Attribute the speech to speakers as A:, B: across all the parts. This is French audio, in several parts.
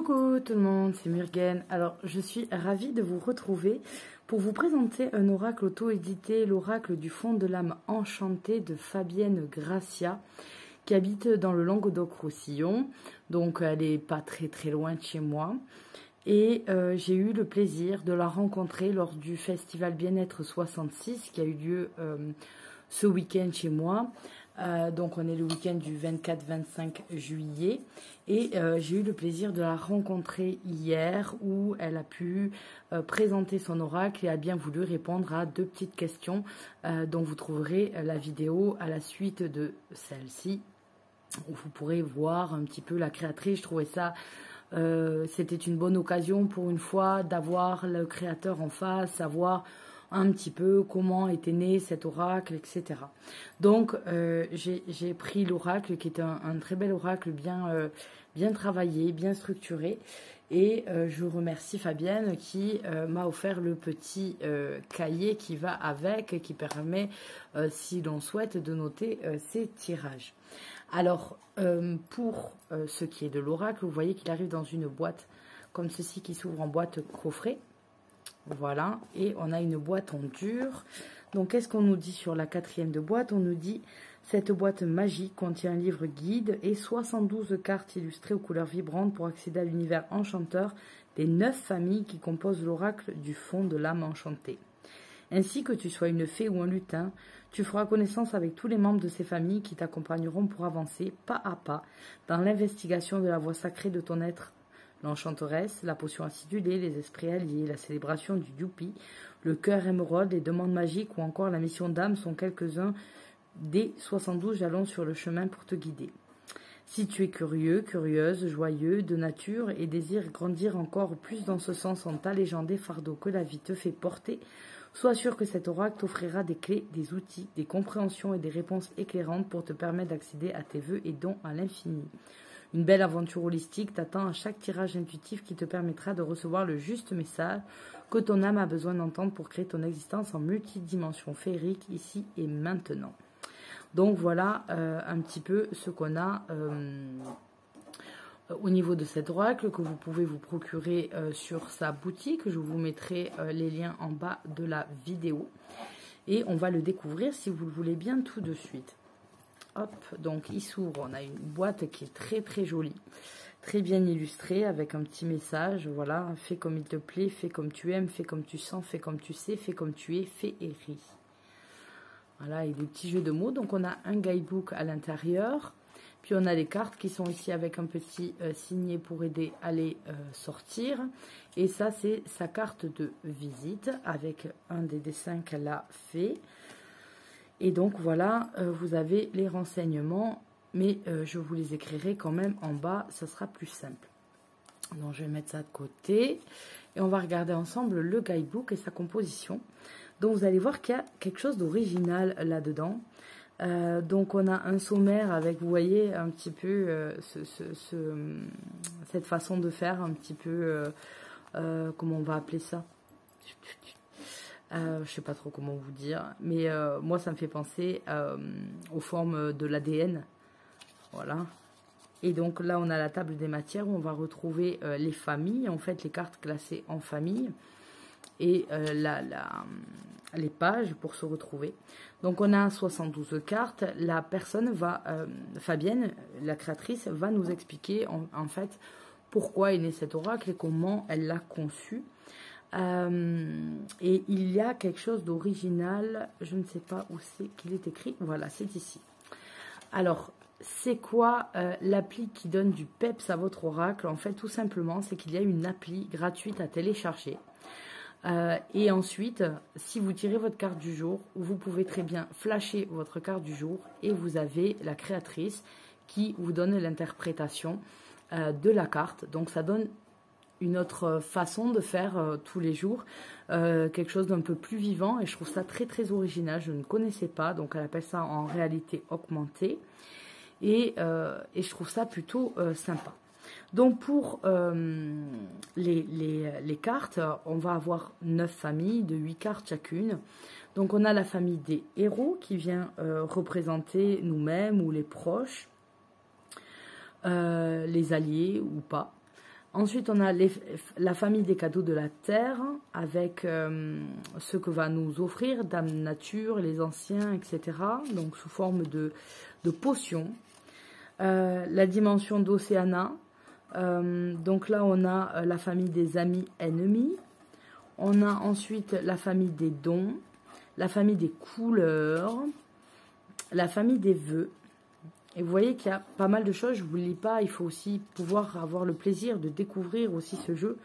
A: Coucou tout le monde, c'est Murgen. Alors, je suis ravie de vous retrouver pour vous présenter un oracle auto-édité, l'oracle du fond de l'âme enchantée de Fabienne Gracia, qui habite dans le Languedoc-Roussillon. Donc, elle n'est pas très loin de chez moi. Et j'ai eu le plaisir de la rencontrer lors du festival Bien-être 66 qui a eu lieu ce week-end chez moi. Donc on est le week-end du 24-25 juillet et j'ai eu le plaisir de la rencontrer hier où elle a pu présenter son oracle et a bien voulu répondre à deux petites questions dont vous trouverez la vidéo à la suite de celle-ci où vous pourrez voir un petit peu la créatrice. Je trouvais ça, c'était une bonne occasion pour une fois d'avoir le créateur en face, savoir un petit peu comment était né cet oracle, etc. Donc, j'ai pris l'oracle qui est un très bel oracle bien travaillé, bien structuré. Et je remercie Fabienne qui m'a offert le petit cahier qui va avec et qui permet, si l'on souhaite, de noter ses tirages. Alors, pour ce qui est de l'oracle, vous voyez qu'il arrive dans une boîte comme ceci qui s'ouvre en boîte coffret. Voilà, et on a une boîte en dur. Donc, qu'est-ce qu'on nous dit sur la quatrième de boîte? On nous dit, cette boîte magique contient un livre guide et 72 cartes illustrées aux couleurs vibrantes pour accéder à l'univers enchanteur des 9 familles qui composent l'oracle du fond de l'âme enchantée. Ainsi que tu sois une fée ou un lutin, tu feras connaissance avec tous les membres de ces familles qui t'accompagneront pour avancer pas à pas dans l'investigation de la voie sacrée de ton être. L'enchanteresse, la potion acidulée, les esprits alliés, la célébration du Youpi, le cœur émeraude, les demandes magiques ou encore la mission d'âme sont quelques-uns des 72 jalons sur le chemin pour te guider. Si tu es curieux, curieuse, joyeux, de nature et désires grandir encore plus dans ce sens en t'allégeant des fardeaux que la vie te fait porter, sois sûr que cet oracle t'offrira des clés, des outils, des compréhensions et des réponses éclairantes pour te permettre d'accéder à tes vœux et dons à l'infini. Une belle aventure holistique t'attend à chaque tirage intuitif qui te permettra de recevoir le juste message que ton âme a besoin d'entendre pour créer ton existence en multidimension féerique ici et maintenant. Donc voilà un petit peu ce qu'on a au niveau de cet oracle que vous pouvez vous procurer sur sa boutique. Je vous mettrai les liens en bas de la vidéo et on va le découvrir si vous le voulez bien tout de suite. Hop, donc il s'ouvre, on a une boîte qui est très jolie, très bien illustrée avec un petit message, voilà, fais comme il te plaît, fais comme tu aimes, fais comme tu sens, fais comme tu sais, fais comme tu es, féerie. Voilà, et des petits jeux de mots, donc on a un guidebook à l'intérieur, puis on a les cartes qui sont ici avec un petit signet pour aider à les sortir, et ça c'est sa carte de visite avec un des dessins qu'elle a fait. Et donc voilà, vous avez les renseignements, mais je vous les écrirai quand même en bas, ça sera plus simple. Donc je vais mettre ça de côté et on va regarder ensemble le guidebook et sa composition. Donc vous allez voir qu'il y a quelque chose d'original là-dedans. Donc on a un sommaire avec, vous voyez, un petit peu cette façon de faire, un petit peu, comment on va appeler ça ? Je ne sais pas trop comment vous dire, mais moi ça me fait penser aux formes de l'ADN, voilà. Et donc là on a la table des matières où on va retrouver les familles, en fait les cartes classées en famille et les pages pour se retrouver. Donc on a 72 cartes, la personne va, Fabienne, la créatrice, va nous expliquer en fait pourquoi est né cet oracle et comment elle l'a conçu. Et il y a quelque chose d'original, je ne sais pas où c'est qu'il est écrit, voilà, c'est ici. Alors, c'est quoi l'appli qui donne du peps à votre oracle? En fait, tout simplement, c'est qu'il y a une appli gratuite à télécharger. Et ensuite, si vous tirez votre carte du jour, vous pouvez très bien flasher votre carte du jour et vous avez la créatrice qui vous donne l'interprétation de la carte. Donc, ça donne une autre façon de faire tous les jours, quelque chose d'un peu plus vivant et je trouve ça très original, je ne connaissais pas, donc elle appelle ça en réalité augmentée et je trouve ça plutôt sympa. Donc pour les cartes, on va avoir 9 familles de 8 cartes chacune. Donc on a la famille des héros qui vient représenter nous-mêmes ou les proches, les alliés ou pas. Ensuite, on a la famille des cadeaux de la terre, avec ce que va nous offrir Dame Nature, les anciens, etc. Donc, sous forme de potions. La dimension d'Océana. Donc là, on a la famille des amis ennemis. On a ensuite la famille des dons, la famille des couleurs, la famille des vœux. Et vous voyez qu'il y a pas mal de choses, je ne vous le lis pas, il faut aussi pouvoir avoir le plaisir de découvrir aussi ce jeu.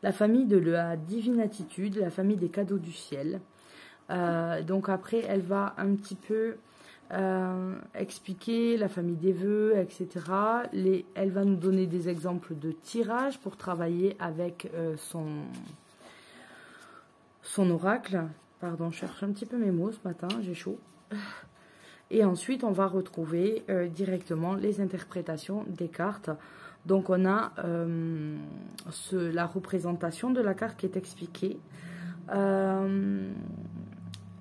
A: La famille de la divine attitude, la famille des cadeaux du ciel. Donc après, elle va un petit peu expliquer la famille des vœux, etc. Elle va nous donner des exemples de tirage pour travailler avec son oracle. Pardon, je cherche un petit peu mes mots ce matin, j'ai chaud. Et ensuite, on va retrouver directement les interprétations des cartes. Donc, on a la représentation de la carte qui est expliquée. Le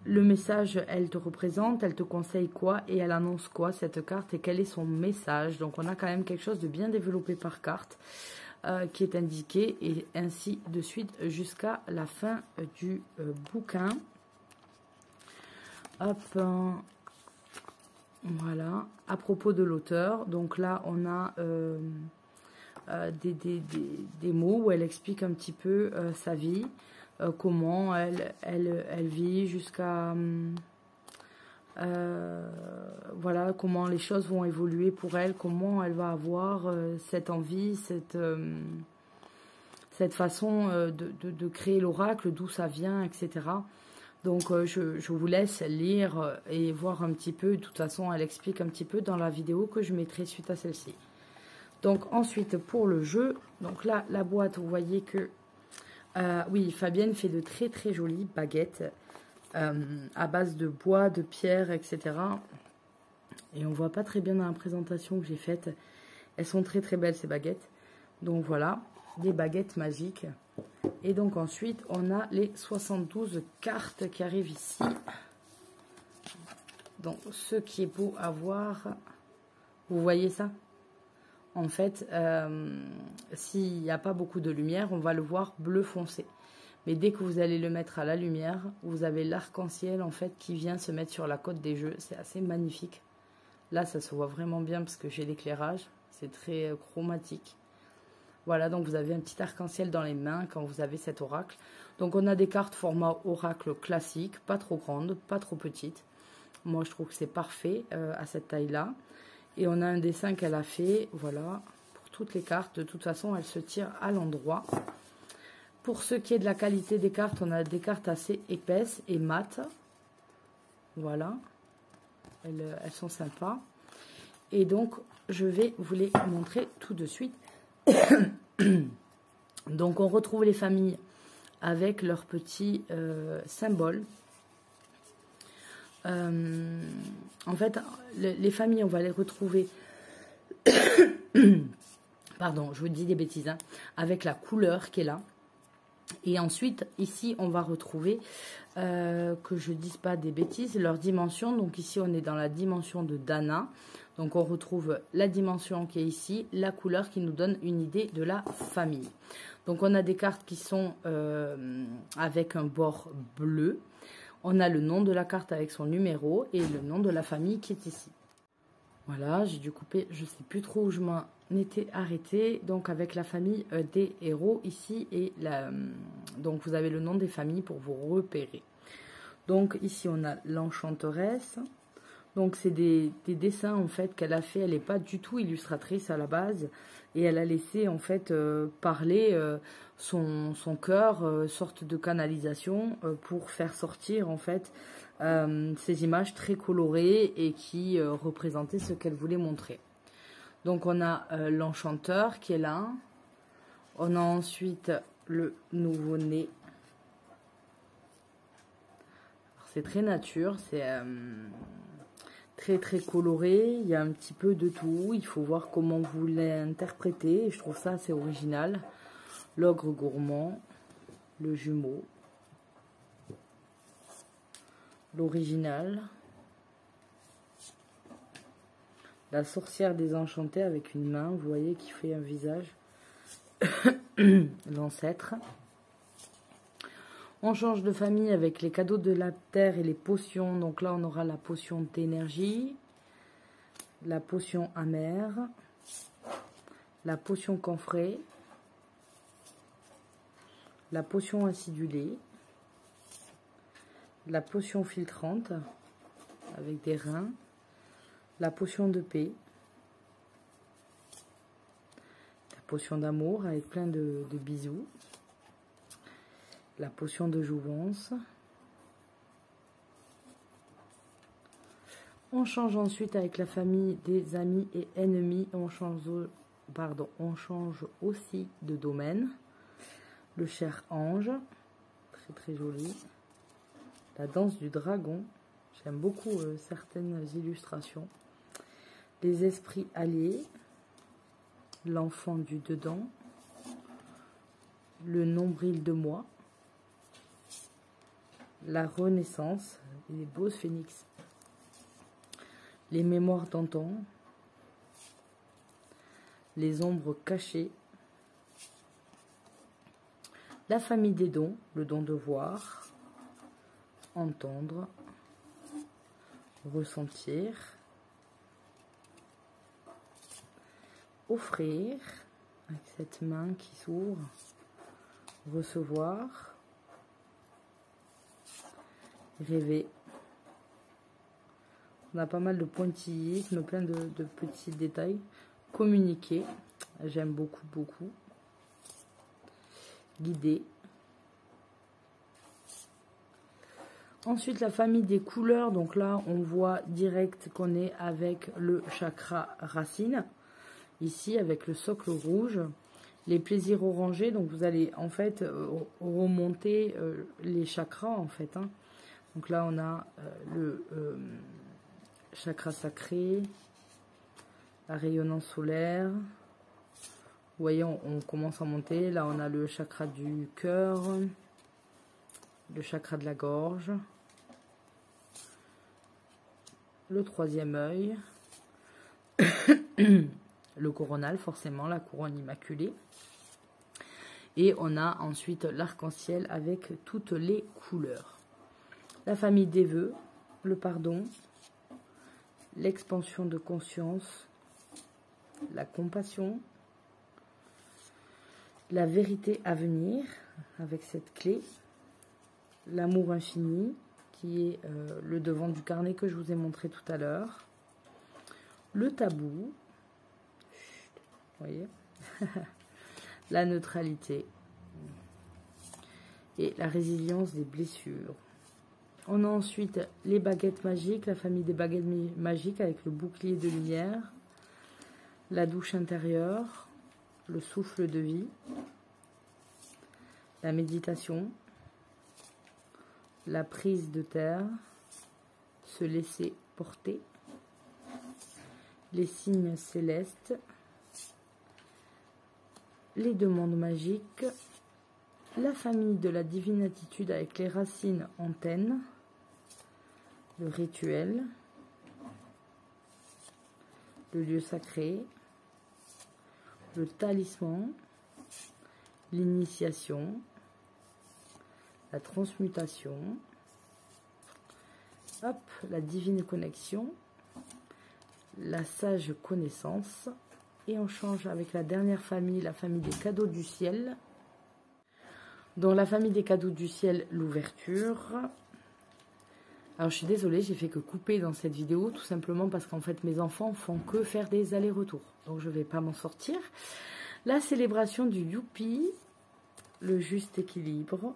A: message, elle te représente, elle te conseille quoi et elle annonce quoi, cette carte, et quel est son message. Donc, on a quand même quelque chose de bien développé par carte qui est indiqué, et ainsi de suite jusqu'à la fin du bouquin. Hop, voilà, à propos de l'auteur, donc là on a des mots où elle explique un petit peu sa vie, comment elle vit jusqu'à voilà, comment les choses vont évoluer pour elle, comment elle va avoir cette envie, cette façon de créer l'oracle, d'où ça vient, etc. Donc, je vous laisse lire et voir un petit peu. De toute façon, elle explique un petit peu dans la vidéo que je mettrai suite à celle-ci. Donc, ensuite, pour le jeu, donc là, la boîte, vous voyez que, oui, Fabienne fait de très, très jolies baguettes à base de bois, de pierre, etc. Et on voit pas très bien dans la présentation que j'ai faite. Elles sont très, très belles, ces baguettes. Donc, voilà, des baguettes magiques. Et donc ensuite, on a les 72 cartes qui arrivent ici. Donc, ce qui est beau à voir, vous voyez ça? En fait, s'il n'y a pas beaucoup de lumière, on va le voir bleu foncé. Mais dès que vous allez le mettre à la lumière, vous avez l'arc-en-ciel en fait qui vient se mettre sur la côte des jeux. C'est assez magnifique. Là, ça se voit vraiment bien parce que j'ai l'éclairage. C'est très chromatique. Voilà, donc vous avez un petit arc-en-ciel dans les mains quand vous avez cet oracle. Donc on a des cartes format oracle classique, pas trop grandes, pas trop petites. Moi je trouve que c'est parfait à cette taille-là. Et on a un dessin qu'elle a fait, voilà, pour toutes les cartes. De toute façon, elles se tirent à l'endroit. Pour ce qui est de la qualité des cartes, on a des cartes assez épaisses et mates. Voilà, elles sont sympas. Et donc, je vais vous les montrer tout de suite. Donc on retrouve les familles avec leurs petits symboles. En fait, les familles, on va les retrouver pardon, je vous dis des bêtises, hein, avec la couleur qui est là. Et ensuite, ici, on va retrouver, que je ne dise pas des bêtises, leur dimension. Donc ici, on est dans la dimension de Dana. Donc on retrouve la dimension qui est ici, la couleur qui nous donne une idée de la famille. Donc on a des cartes qui sont avec un bord bleu. On a le nom de la carte avec son numéro et le nom de la famille qui est ici. Voilà, j'ai dû couper, je ne sais plus trop où je m'en étais arrêtée. Donc avec la famille des héros ici, et donc vous avez le nom des familles pour vous repérer. Donc ici on a l'enchanteresse. Donc c'est des dessins en fait qu'elle a fait. Elle n'est pas du tout illustratrice à la base, et elle a laissé en fait parler son cœur, sorte de canalisation pour faire sortir en fait ces images très colorées et qui représentaient ce qu'elle voulait montrer. Donc on a l'enchanteur qui est là. On a ensuite le nouveau-né. C'est très nature, c'est très très coloré, il y a un petit peu de tout, il faut voir comment vous l'interprétez, je trouve ça assez original. L'ogre gourmand, le jumeau, l'original, la sorcière désenchantée avec une main, vous voyez, qui fait un visage. l'ancêtre. On change de famille avec les cadeaux de la terre et les potions. Donc là, on aura la potion d'énergie, la potion amère, la potion camphrée, la potion acidulée, la potion filtrante avec des reins, la potion de paix, la potion d'amour avec plein de bisous, la potion de jouvence. On change ensuite avec la famille des amis et ennemis. On change aussi de domaine. Le cher ange, très très joli. La danse du dragon, j'aime beaucoup certaines illustrations. Les esprits alliés, l'enfant du dedans, le nombril de moi, la renaissance, les beaux phénix, les mémoires d'antan, les ombres cachées, la famille des dons, le don de voir, entendre, ressentir, offrir, avec cette main qui s'ouvre, recevoir, rêver. On a pas mal de pointillisme, plein de petits détails. Communiquer, j'aime beaucoup, beaucoup. Guider. Ensuite, la famille des couleurs. Donc là, on voit direct qu'on est avec le chakra racine. Ici, avec le socle rouge. Les plaisirs orangés. Donc vous allez en fait remonter les chakras en fait. Hein. Donc là, on a le chakra sacré, la rayonnance solaire. Vous voyez, on commence à monter. Là, on a le chakra du cœur, le chakra de la gorge, le troisième œil, le coronal, forcément, la couronne immaculée. Et on a ensuite l'arc-en-ciel avec toutes les couleurs. La famille des vœux, le pardon, l'expansion de conscience, la compassion, la vérité à venir avec cette clé, l'amour infini qui est le devant du carnet que je vous ai montré tout à l'heure, le tabou, vous voyez, la neutralité et la résilience des blessures. On a ensuite les baguettes magiques, la famille des baguettes magiques avec le bouclier de lumière, la douche intérieure, le souffle de vie, la méditation, la prise de terre, se laisser porter, les signes célestes, les demandes magiques, la famille de la divine attitude avec les racines antennes, le rituel, le lieu sacré, le talisman, l'initiation, la transmutation, hop, la divine connexion, la sage connaissance, et on change avec la dernière famille, la famille des cadeaux du ciel. Dans la famille des cadeaux du ciel, l'ouverture. Alors je suis désolée, j'ai fait que couper dans cette vidéo, tout simplement parce qu'en fait mes enfants font que faire des allers-retours. Donc je ne vais pas m'en sortir. La célébration du Youpi, le juste équilibre,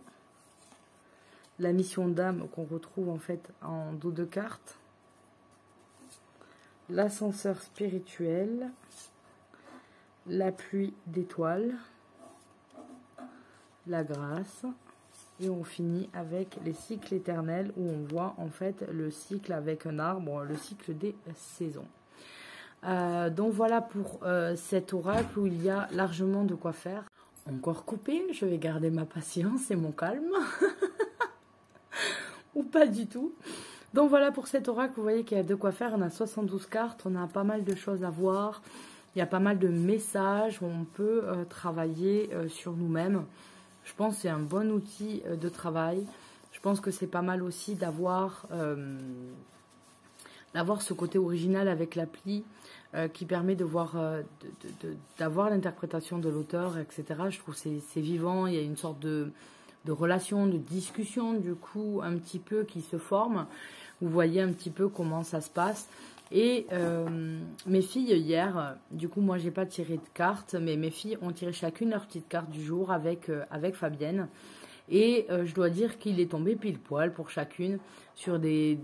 A: la mission d'âme qu'on retrouve en fait en dos de carte, l'ascenseur spirituel, la pluie d'étoiles, la grâce, et on finit avec les cycles éternels où on voit en fait le cycle avec un arbre, le cycle des saisons. Donc voilà pour cet oracle où il y a largement de quoi faire. Encore coupé, je vais garder ma patience et mon calme. Ou pas du tout. Donc voilà pour cet oracle, vous voyez qu'il y a de quoi faire. On a 72 cartes, on a pas mal de choses à voir. Il y a pas mal de messages où on peut travailler sur nous-mêmes. Je pense que c'est un bon outil de travail. Je pense que c'est pas mal aussi d'avoir ce côté original avec l'appli qui permet de voir, d'avoir l'interprétation de l'auteur, etc. Je trouve que c'est vivant, il y a une sorte de relation, de discussion du coup un petit peu qui se forme. Vous voyez un petit peu comment ça se passe. Et mes filles hier, du coup moi j'ai pas tiré de cartes, mais mes filles ont tiré chacune leur petite carte du jour avec Fabienne. Et je dois dire qu'il est tombé pile poil pour chacune sur des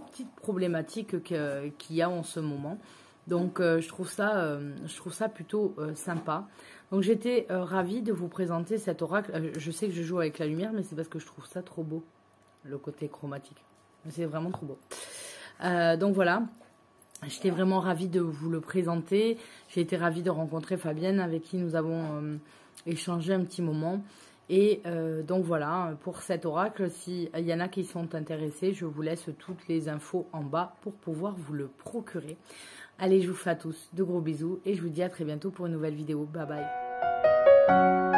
A: petites problématiques qu'il y a en ce moment. Donc je trouve ça plutôt sympa. Donc j'étais ravie de vous présenter cet oracle. Je sais que je joue avec la lumière, mais c'est parce que je trouve ça trop beau, le côté chromatique. C'est vraiment trop beau. Donc voilà. J'étais vraiment ravie de vous le présenter. J'ai été ravie de rencontrer Fabienne avec qui nous avons échangé un petit moment. Et donc voilà, pour cet oracle, s'il y en a qui sont intéressés, je vous laisse toutes les infos en bas pour pouvoir vous le procurer. Allez, je vous fais à tous de gros bisous et je vous dis à très bientôt pour une nouvelle vidéo. Bye bye.